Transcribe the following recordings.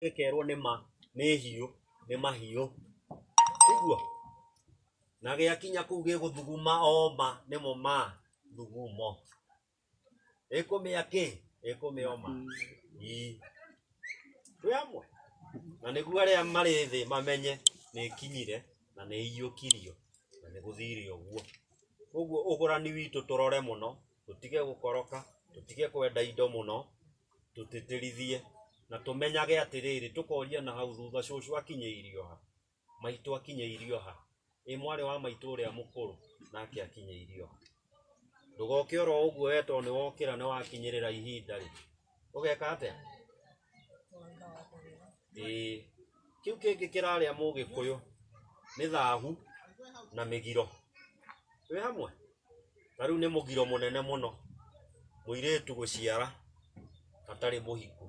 Gekerwo nĩ hiũ nĩ mahiũ iguo na gĩakinya kũu gĩgũthuguma oma nĩmo ma thugumo ĩkũmĩa kĩ ĩkũmĩoma twĩ hamwe na nĩguo arĩa marĩ thĩ mamenye nĩ ikinyire na nĩ iyũkirio na nĩ gũthire ũguo. Ũguo ũgũrani witũ tũrore mũno, tũtige gũkoroka, tũtige kwenda indo mũno, tũtĩtĩrithie na tũmenyage atĩrĩrĩ, tũkoria na hau thutha cũcũ akinyĩirio ha, maitũ akinyĩirio ha, mwarĩ wa maitũ ũrĩa mũkũrũ nake akinyĩirio ha. Ndũgoke oro ũguo we tondũ nĩ wokĩra nĩ wakinyĩrĩra ihinda rĩ, ũgeka atĩa? Kĩu kĩngĩ kĩrarĩa Mũgĩkũyũ nĩ thahu na mĩgiro. Twĩ hamwe? Ta rĩu nĩ mũgiro mũnene mũno mũirĩtu gũciara atarĩ mũhiku.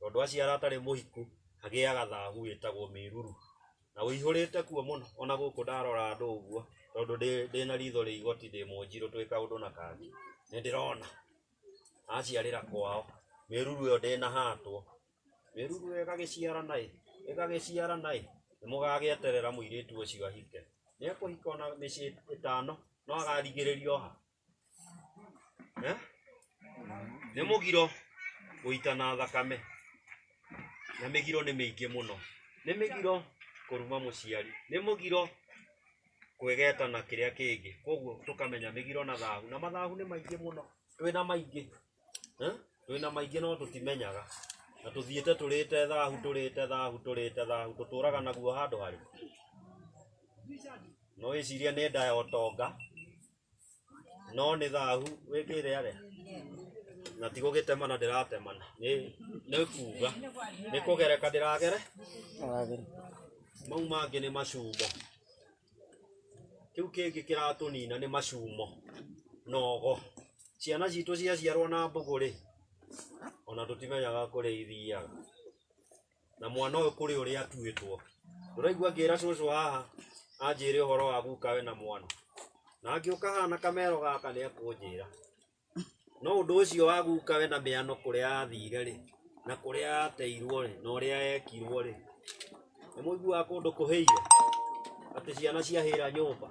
Tondũ aciara atarĩ mũhiku agĩaga thahu ĩtagwo mĩruru. Na ũihũrĩte kuo mũno ona gũkũ ndarora andũ ũguo tondũ ndĩna ritho rĩ igoti ndĩ Mũnjirũ twĩ kaũndũ na kangi. Nĩ ndĩrona aciarĩra kwao mĩruru ĩyo ndĩnahatwo. Mĩruru ĩyo ĩgagĩciara naĩ nĩ mũgagĩeterera mũirĩtu ũcio ahike. Nĩ ekũhika ona mĩciĩ ĩtano no agarigĩrĩrio ha? Nĩ mũgiro gũitana thakame na mĩgiro nĩ mĩingĩ mũno. Nĩ mĩgiro kũruma mũciari, nĩ mũgiro kwĩgeta na kĩrĩa kĩngĩ. Koguo tũkamenya mĩgiro na thahu, na mathahu nĩ maingĩ mũno, twĩna maingĩ no tũtimenyaga na tũthiĩte tũrĩte thahu tũtũraga naguo handũ harĩ. No wĩcirie nĩ nda ya ũtonga no nĩ thahu wĩkĩre arĩa na ti gũgĩtemana ndĩratemana, nĩ kuga nĩ kũgereka ndĩragere. Mau mangĩ nĩ macumbo. Kĩu kĩngĩ kĩratũnina nĩ macumo, nogo. Ciana citũ ciaciarwo na mbũgũ rĩ ona tũtimenyaga kũrĩa ithiaga. Na mwana ũyũ kũrĩ ũrĩa atuĩtwo. Ndũraigua ngĩra cũcũ haha anjĩre ũhoro wa gukawe na mwana, na ngĩũka hana kamero gaka nĩ ekũnjĩra. No ũndũ ũcio wa gukawe na mĩano kũrĩa athire rĩ na kũrĩa ateirwo rĩ na ũrĩa ekirwo rĩ, nĩ mũiguaga kũndũ kũhĩire atĩ ciana ciahĩra nyũmba.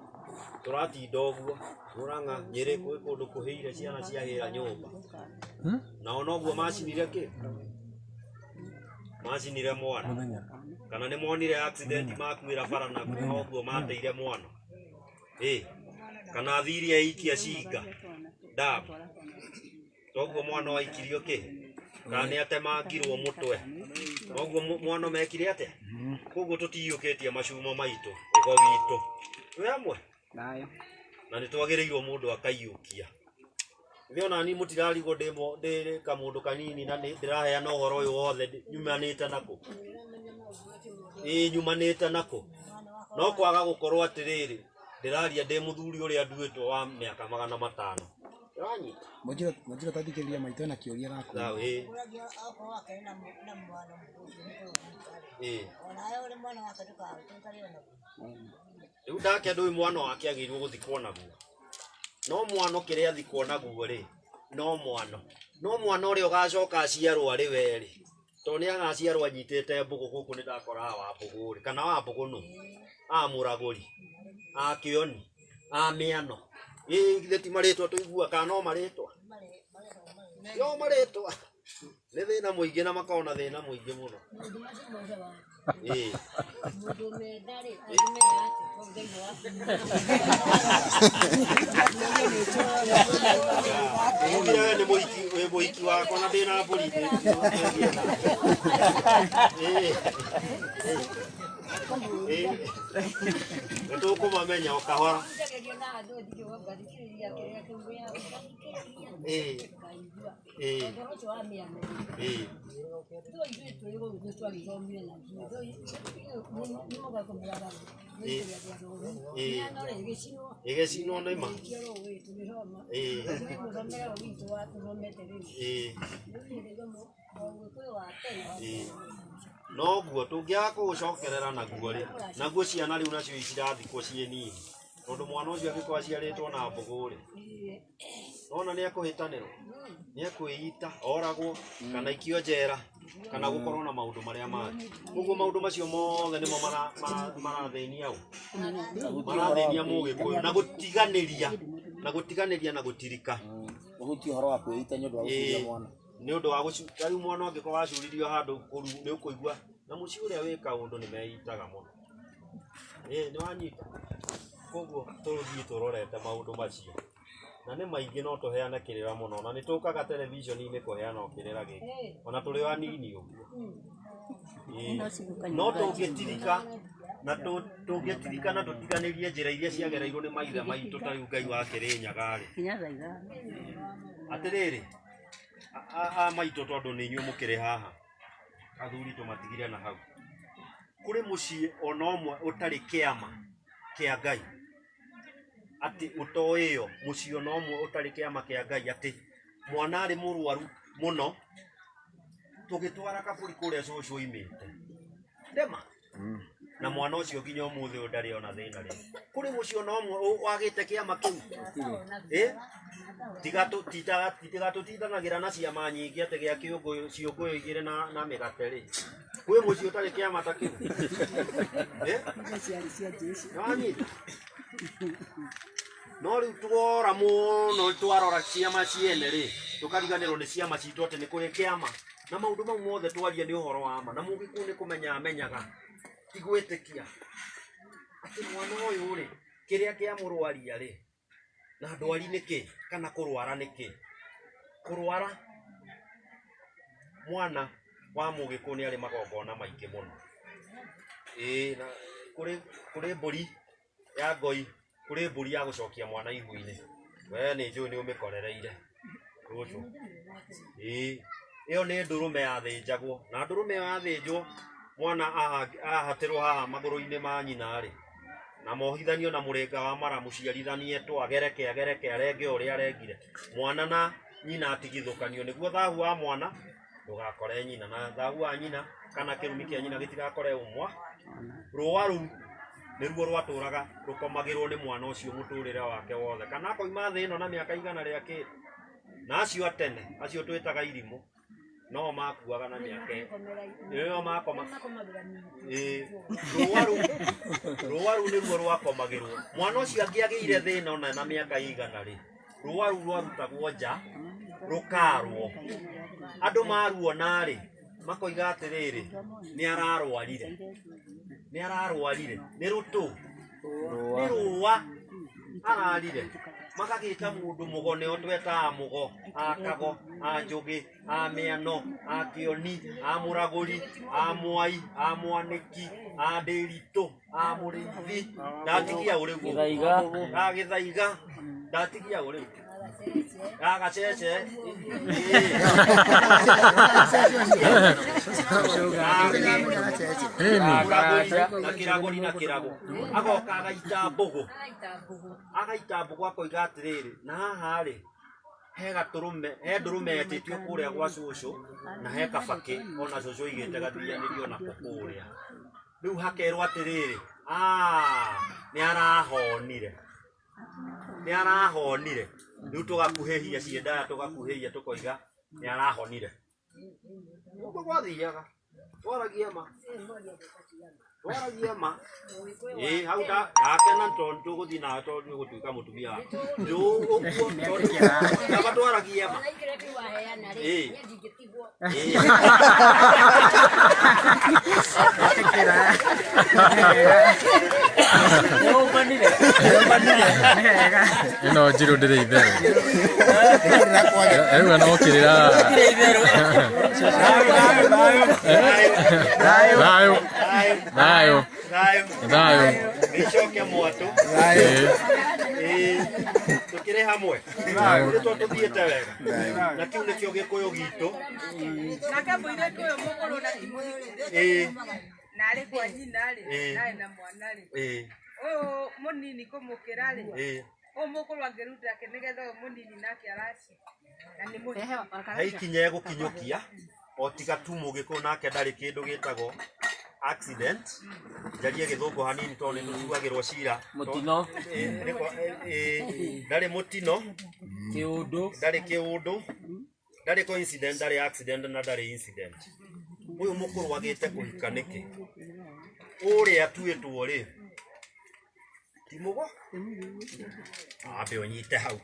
Tũratinda ũguo Murang'a, Nyĩrĩ gwĩ kũndũ kũhĩire ciana ciahĩra nyũmba. Nao noguo macinire kĩ? Macinire mwana. Kana nĩ monire accident makuĩra bara naguo ũguo mateire mwana. Kana athiri aikia cinga ndamu. Toguo mwana waikirio kĩ? Kana nĩ atemangirwo mũtwe. Noguo mwana mekire atĩa? Koguo tũtiyũkĩtie macumo maitũ ũgo witũ. Twĩ hamwe? Na nĩ twagĩrĩirwo mũndũ akaiyũkia. Ithe ona niĩ mũtirarigwo ndĩ kamũndũ kanini na ndĩraheana ũhoro ũyũ wothe nyumanĩte nakũ? Nyumanĩte nakũ? No kwaga gũkorwo atĩrĩrĩ ndĩraria ndĩ mũthuri ũrĩa nduĩtwo wa mĩaka 500. Mũnjirũ tathikĩrĩria maitũ na kĩũria gaku. Rĩu ndake ndũĩ mwana wake agĩrĩirwo gũthikwo naguo. No mwana kĩrĩa athikwo naguo rĩ, no mwana ũrĩa ũgacoka aciarwo arĩ we rĩ, tondũ nĩ agaciarwo anyitĩte mbũgũ. Gũkũ nĩ ndakoraga wa mbũgũ rĩ, kana wa mbũgũ nũ? Mũragũri, Kĩoni, Mĩano. Githĩ ti marĩtwa tũigua kana no marĩtwa? Yo marĩtwa. Nĩ thĩna mũingĩ na makona thĩna mũingĩ mũno. Nĩ mũhiki wakwa na ndĩna mbũri. Nĩ tũkũmamenya o kahora. Ĩgĩcinwo nĩ ma. Noguo tũngĩaga kũũcokerera naguo rĩ, naguo ciana rĩu nacio cirathikwo ciĩ nini. Tondũ mwana ũcio angĩkorwo aciarĩtwo na mbũgũ rĩ, nona nĩ ekũhĩtanĩrwo, nĩ ekwĩita oragwo kana ikio njera. kana gukorwo na maundu maria mangĩ koguo maundu macio mothe nimo marathĩnia marathĩnia Mũgĩkũyũ na gũtiganĩria na gũtirika ũhuti ũhoro wa kwĩruta nĩ ũndũ wa gũcuria mwana nĩ ũndũ wa rĩu mwana ũngĩkorwo wacuririo handũ nĩ ũkũigua na mũciĩ ũrĩa wĩ kaũndũ nĩ meitaga mũno nĩ wanyita koguo tũthiĩ tũrorete maũndũ macio na nĩ maingĩ no tũheane kĩrĩra mũno na nĩ tũkaga televishoni-inĩ kũheana kĩrĩra gĩkĩ ona tũrĩ anini ũguo no tũngĩtirika na tũtiganĩrie njĩra iria ciagereirwo nĩ maithe maitũ ta rĩu Ngai wa Kĩrĩnyaga-rĩ atĩrĩrĩ maitũ tondũ nĩ inyuĩ mũkĩrĩ haha athuri tũmatigire na hau kũrĩ mũciĩ ona ũmwe ũtarĩ kĩama kĩa Ngai atĩ ũtoĩyo mũciĩ ona ũmwe ũtarĩ kĩama kĩa Ngai atĩ mwana arĩ mũrwaru mũno tũgĩtwara kaburi kũrĩa cũcũ oimĩte ndema na mwana ũcio nginya ũmũthĩ ũyũ ndarĩ ona thĩna rĩ kũrĩ mũciĩ ona ũmwe wagĩte kĩama kĩu tiga tũtindanagĩra na ciama nyingĩ atĩ gĩa ciũngũyũ igĩrĩ na mĩgate rĩ kwĩ mũciĩ ũtarĩ kĩama ta kĩu no rĩu tuora mũno twarora ciama ciene rĩ tũkariganĩrwo nĩ ciama citũ atĩ nĩ kũrĩ kĩama na maũndũ mau mothe twaria nĩ ũhoro wa ma na Mũgĩkũyũ nĩ kũmenya amenyaga ti gwĩtĩkia atĩ mwana ũyũ rĩ kĩrĩa kĩamũrwaria rĩ na ndwari nĩkĩ kana kũrwara nĩkĩ kũrwara mwana wa Mũgĩkũyũ nĩ arĩ magongona maingĩ mũno na kũrĩ mbũri ya ngoi kũrĩ mbũri ya gũcokia mwana ihu-inĩ we nĩ njũĩ nĩ ũmĩkorereire rũciũ ĩyo nĩ ndũrũme yathĩnjagwo na ndũrũme ĩyo yathĩnjwo mwana ahatĩrwo haha magũrũ-inĩ ma nyina rĩ na mohithanio na mũrĩnga wa mara mũciarithanie agereke arenge ũrĩa arengire mwana na nyina atigithũkanio nĩguo thahu wa mwana ndũgakore nyina na thahu wa nyina kana kĩrumi kĩa nyina gĩtigakore ũmwa rũa rũu nĩruo rwatũraga rũkomagĩrwo nĩ mwana ũcio mũtũrĩre wake wothe kana akoima thĩ ĩno na mĩaka igana rĩakĩte na acio atene acio twĩtaga irimũ no makuaga na mĩaka ĩyo makoma rũa rũu nĩruo rwakomagĩrwo mwana ũcio angĩagĩire thĩna ona na mĩaka igana rĩ rũa rũu rwarutagwo nja rũkarwo andũ maruona rĩ makoiga atĩrĩrĩ nĩ ararwarire nĩ rũtũ nĩ rũa ararire magagĩta mũndũ mũgo nĩo twetaga mũgo akago njũgĩ mĩano kĩoni mũragũri mwai mwanĩki ndĩritũ mũrĩithi ndatigia ũrĩu gĩthaiga ndatigia ũrĩu gacece na kĩrago agoka agaita mbũgũ akoiga atĩrĩrĩ na haha rĩ he ndũrũme etĩtio kũrĩa gwa cũcũ na he kabakĩ ona cũcũ igĩte gathianĩrio nako kũrĩa rĩu hakerwo atĩrĩrĩ nĩ arahonire rĩu tũgakuhĩhia ciendaya tũgakuhĩhia tũkoiga nĩ arahonire ũguo gwathiaga twaragia ma hau ndakena tondũ tũgũthiĩ nawe tondũ nĩũgũtuĩka mũtumia ũguo aba twaragia ma ĩno njirũ ndĩrĩ itherũ rĩu no kĩrĩra thayũ nĩcoke mwatũ tũkĩrĩ hamwe twa tũthiĩte wega na kĩu nĩkĩo Gĩkũyũ gitũ nake mũirĩtu ũyũ mũkũrũ na na arĩ kwa nyina rĩ narĩ na mwana rĩ ũyũ mũnini kũmũkĩra rĩ ũyũ mũkũrũ angĩruta ake nĩgetha ũyũ mũnini nake araci na nĩ mũhewa he ikinya egũkinyũkia o tiga tu Mũgĩkũyũ nake ndarĩ kĩndũ gĩtagwo accident njarie gĩthũngũ hanini tondũ nĩ tũtuagĩrwo cira mũtino ndarĩ mũtino kĩũndũ ndarĩ kĩũndũ ndarĩ coincident ndarĩ accident na ndarĩ incident uyu mukuru agite kuhika niki uria tuitwo ri timugo abe onyite hau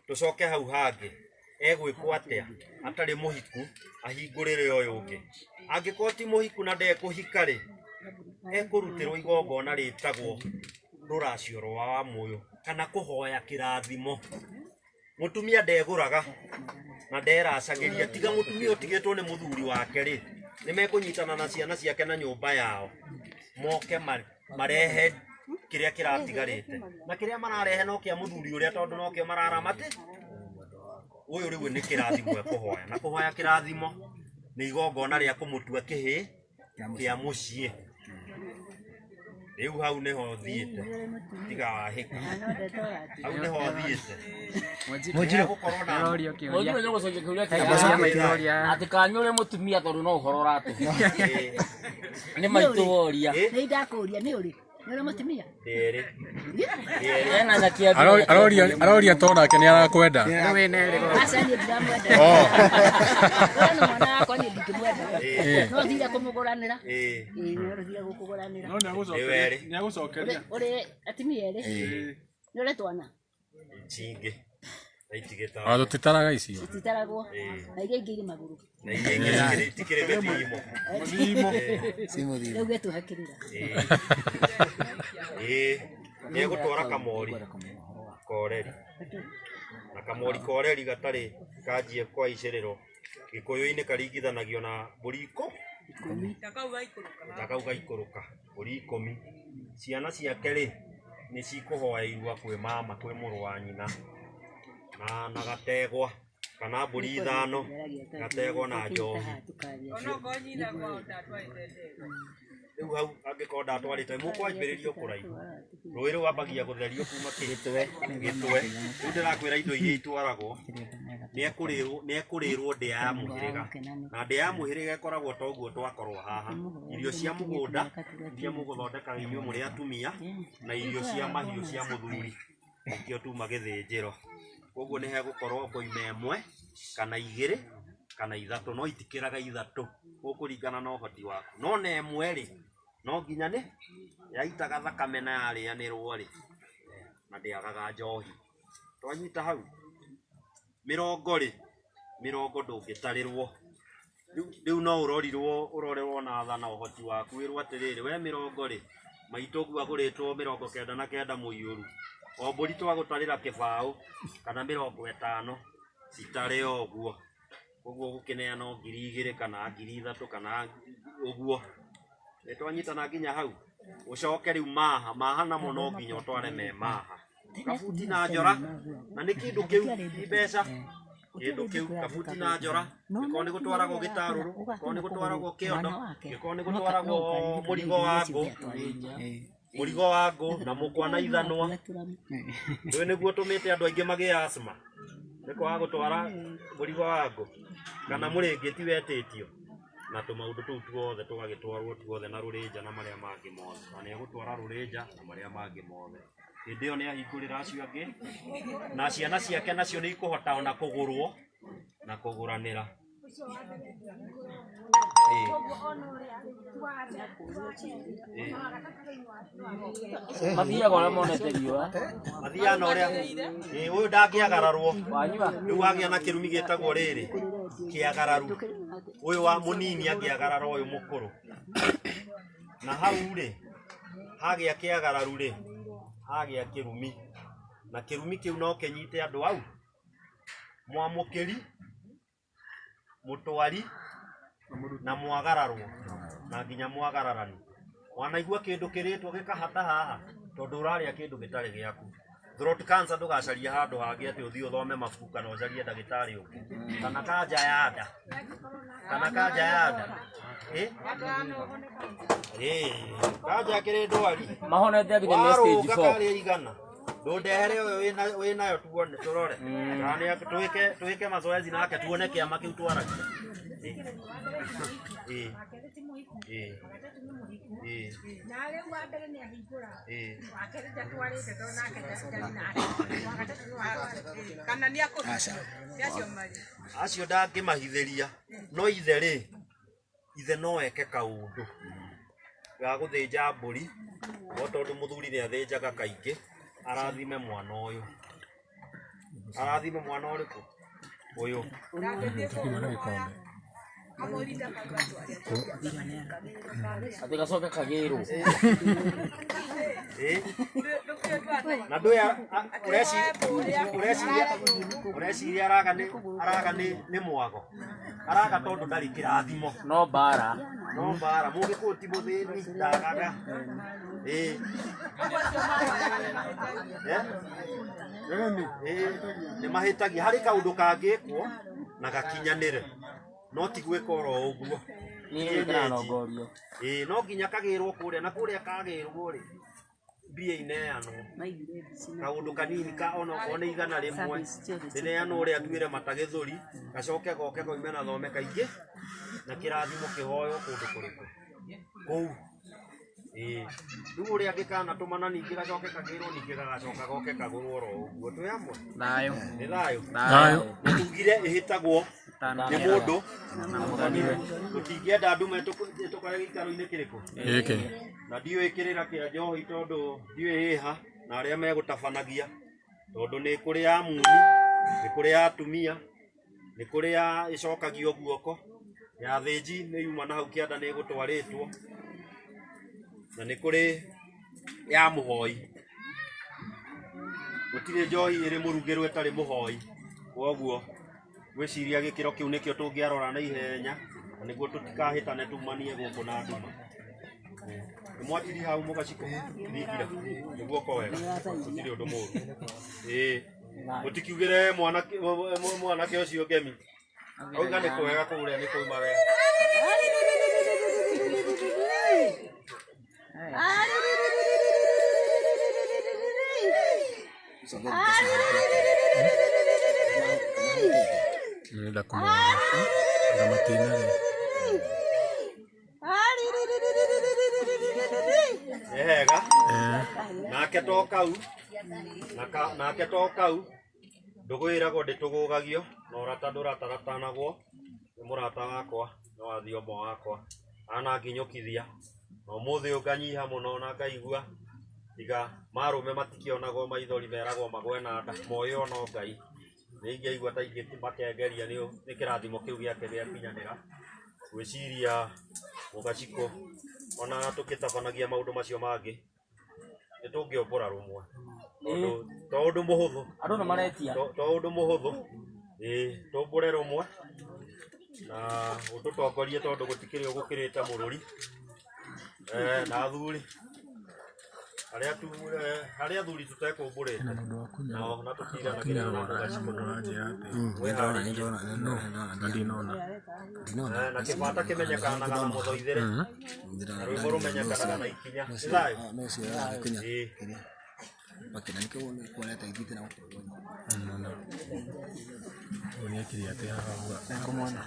tucoke hau hangi egwikwo atia atari muhiku ahingurire uyu ungi angiko ti muhiku na ndekuhika ri ekurutirwo igongona ritagwo ruracio rwa muyo kana kuhoya kirathimo mutumia ndeguraga na nderacagiria tiga mutumia utigitwo ni muthuri wake ri nimekunyitana na ciana ciake na nyumba yao moke marehe kiria kiratigarite na kiria mararehe no kia muthuri uria tondu no kio mararamate uyu riu ni kirathimo ekuhoya na kuhoya kirathimo ni igongona ria kumutua kihi kia mucii riu hau niho thiite tiga wahika hau niho thiite Munjiro gukorwo na Munjiro nĩ gũcokia kĩũria atĩ kanyu ũrĩ mũtumia tondũ no ũhoro ũratũhe nĩ maitũ woria Nĩ ndakũria nĩ ũrĩ nĩ ũrĩ mũtumia ndere ena nyakia Aroria to nake nĩ arakwenda. aca niĩ ndiramwenda Oh. ũyũ nĩ mwana wakwa niĩ ndingĩmwenda no thire kũmũgũranĩra no thire gũkũgũranĩra niweri ũrĩ atimia erĩ nĩ ũrĩ twana chingi aitigeta Ah, tutitaraga icio. ititaragwo na iria ingĩ irĩ magũrũ na iria tikire bethimo si muthimo. rĩu getũhakĩrĩra ni gutwara kamori koreri na kamori koreri gatari kanjie kwa icerero gikuyu-ini karingithanagio na buriko takau gaikuruka buri 10 ciana ciake ri ni cikuhoeirwa kwi mama kwi muru wa nyina na gategwa kana mburi 5 gategwa na njohi riu hau angĩkorwo ndatwarĩte mũkwambĩrĩrio kũraihu rũĩ rwambagia gũtherio kuma gĩtwe rĩu ndĩrakwĩra indo iria itwaragwo nĩekũrĩrwo ndĩa ya mũhĩrĩga na ndĩa ya mũhĩrĩga ĩkoragwo ta ũguo twakorwo haha irio cia mũgũnda iria mũgũthondeka inyuĩ mũrĩ atumia na irio cia mahiũ cia mũthuri nĩkĩo tuma gĩthĩnjĩro koguo nĩ hegũkorwo ngoima ĩmwe kana 2 kana 3 no itikĩraga 3 ũkũringana na ũhoti waku no na ĩmwe rĩ no nginya nĩ yaitaga thakame na yarĩanĩrwo rĩ na ndĩagaga njohi twanyita hau 40 ndũngĩtarĩrwo rĩu no ũrorerwo na tha na ũhoti waku wĩrwo atĩrĩrĩ we 40 rĩ maitũ guo agũrĩtwo 99 mũiyũru o mbũri twagũtarĩra kĩbaũ kana 50 citarĩ ũguo koguo gũkĩneana 2,000 kana 3,000 kana ũguo nĩtwanyitana nginya hau ũcoke rĩu maha namo no nginya ũtware me maha kabuti na njora na nĩ kĩndũ kĩu ti mbeca kĩndũ kĩu kabuti na njora gĩkorwo nĩ gũtwaragwo gĩtarũrũ gĩkorwo nĩ gũtwaragwo kĩondo gĩkorwo nĩ gũtwaragwo mũrigo wa ngũ na mũkwa na ithanwa ũyũ nĩguo tũmĩte andũ aingĩ magĩe asthma nĩ kwaga gũtwara mũrigo wa ngũ kana mũrĩngĩti wetĩtio na tũmaũndũ tũu tuothe tũgagĩtwarwo tuothe na rũrĩnja na marĩa mangĩ mothe na nĩegũtwara rũrĩnja na marĩa mangĩ mothe hĩndĩ ĩyo nĩahingũrĩra acio angĩ na ciana ciake nacio nĩ ikũhota ona kũgũrwo na kũgũranĩra mathiaga ũrĩa monete riũa mathiaga na ũrĩa ũyũ ndangĩagararwo rĩu wagĩa na kĩrumi gĩtagwo rĩrĩ kĩagararu ũyũ wa mũnini angĩagarara ũyũ mũkũrũ na hau rĩ hagĩa kĩagararu rĩ hagĩa kĩrumi na kĩrumi kĩu no kĩnyite andũ au mwamũkĩri mũtwari na mwagararwo na nginya mwagararani wanaigua kĩndũ kĩrĩtwo gĩkahata haha tondũ ũrarĩa kĩndũ gĩtarĩ gĩaku throat cancer ndũgacaria handũ hangĩ atĩ ũthiĩ ũthome mabuku kana ũcarie ndagĩtarĩ ũngĩ kana kanja ya nda kanja kĩrĩ ndwari mahonete nginya nĩ stage 4 karĩa igana ndũndehere ũyũ wĩnayo tuone tũrore twĩke mazoezi nake tuone kĩama kĩu twaragia acio ndangĩmahithĩria no ithe rĩ ithe no eke kaundu ga guthinja mburi o tondu muthuri ni athinjaga kaingi arathime mwana uyu arathime mwana uriku uyu ati gacoke kagirwo na nduya ureciria araga ni mwago araga tondu ndari kirathimo no mbara mungikuo ti muthini ndagaga nĩ mahĩtagia harĩ kaũndũ kangĩkwo na gakinyanĩre no ti gwĩka oro ũguo no nginya kagĩrwo kũrĩa na kũrĩa kagĩrwo rĩ mbia ineanwo kaũndũ kanini ka onokorwo nĩ igana rĩmwe rĩneanwo ũrĩa atuĩre mata gĩthũri gacoke goke koime na thome kaingĩ na kĩrathimo kĩhoywo kũndũ kũrĩkũ kũu rĩu ũrĩa angĩkanatũmana ningĩ gacoke kagĩrwo ningĩ gagacoka goke kagũrwo oro ũguo twĩ hamwe nĩ thayũ na tugire ĩhĩtagwo nĩ mũndũ tũtingĩenda ndume tũkore gĩikaro-inĩ kĩrĩkũ gĩkĩ na ndiũĩ kĩrĩra kĩa njohi tondũ ndiũĩ hĩha na arĩa megũtabanagia tondũ nĩ kũrĩ ya muni nĩ kũrĩ ya atumia nĩ kũrĩ ya ĩcokagio guoko ya thĩnji nĩ yuma na hau kĩanda nĩ ĩgũtwarĩtwo na nĩ kũrĩ ya mũhoi gũtirĩ njohi ĩrĩ mũrugĩrwo ĩtarĩ mũhoi koguo gwĩciria gĩkĩro kĩu nĩkĩo tũngĩarora na ihenya na nĩguo tũtikahĩtane tumanie gũkũ na nduma mwatiri hau mũgaciko thingira nĩguo ko wega gũtirĩ ũndũ mũru gũtikiugĩre mwanake ũcio ngemi auga nĩ kwega kũrĩa nĩ kũima wega nenda kumuona matina hega nake to kau ndũgwĩragwo ndĩtũgũgagio na ũrata ndũrataratanagwo nĩ mũrata wakwa no athiombo wakwa ananginyũkithia na ũmũthĩ ũnganyiha mũno na ngaigua tiga marũme matikĩonagwo maithori meragwo magwe na nda moyo no Ngai nĩingĩigua ta ingĩmakengeria nĩ kĩrathimo kĩu gĩake gĩakinyanĩra gwĩciria mũgaciko ona tũkĩtabanagia maũndũ macio mangĩ nĩ tũngĩombora rũmwe to ũndũ mũhũthũ andũ nĩ maretia to ũndũ mũhũthũ tũmbũre rũmwe na ũtũtongorie tondũ gũtikĩrĩ ũgũkĩrĩte mũrũri na athuri harĩa athuri tũtekũmbũrĩte na tũtiganagĩra na mũgaciko na kĩbata kĩmenyekanaga na mũthoithĩre na rwĩmbo rũmenyekanaga na ikinya nĩ thayũ nĩekire atĩ haha